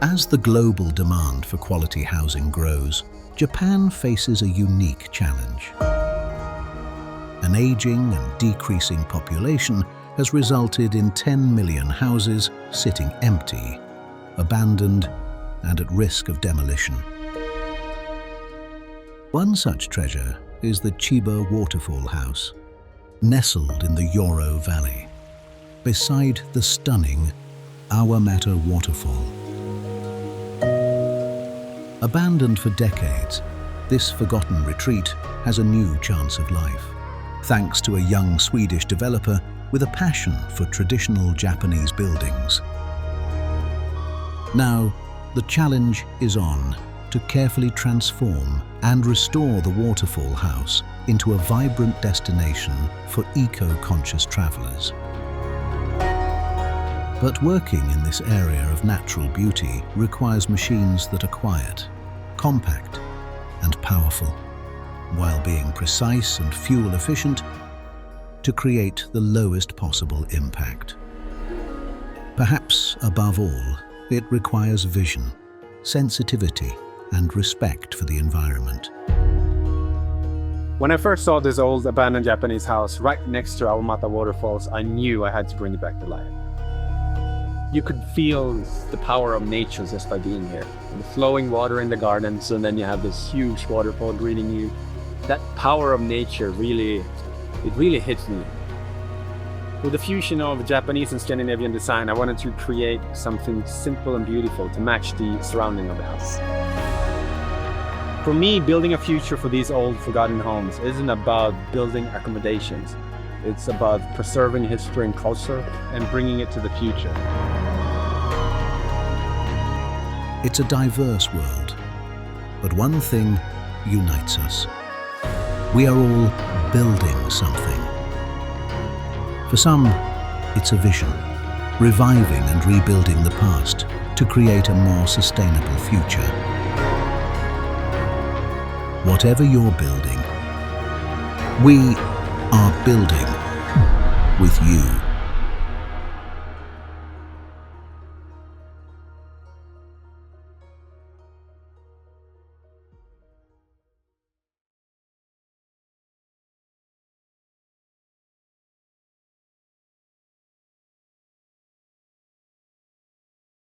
As the global demand for quality housing grows, Japan faces a unique challenge. An aging and decreasing population has resulted in 10 million houses sitting empty, abandoned, and at risk of demolition. One such treasure is the Chiba Waterfall house, nestled in the Yoro Valley, beside the stunning Awamata Waterfall. Abandoned for decades, this forgotten retreat has a new chance of life, thanks to a young Swedish developer with a passion for traditional Japanese buildings. Now, the challenge is on to carefully transform and restore the waterfall house into a vibrant destination for eco-conscious travelers. But working in this area of natural beauty requires machines that are quiet, compact, and powerful, while being precise and fuel efficient to create the lowest possible impact. Perhaps above all, it requires vision, sensitivity, and respect for the environment. When I first saw this old abandoned Japanese house right next to Awamata Waterfalls, I knew I had to bring it back to life. You could feel the power of nature just by being here. The flowing water in the gardens, and then you have this huge waterfall greeting you. That power of nature really hit me. With the fusion of Japanese and Scandinavian design, I wanted to create something simple and beautiful to match the surrounding of the house. For me, building a future for these old forgotten homes isn't about building accommodations. It's about preserving history and culture and bringing it to the future. It's a diverse world, but one thing unites us. We are all building something. For some, it's a vision, reviving and rebuilding the past to create a more sustainable future. Whatever you're building, we are building with you.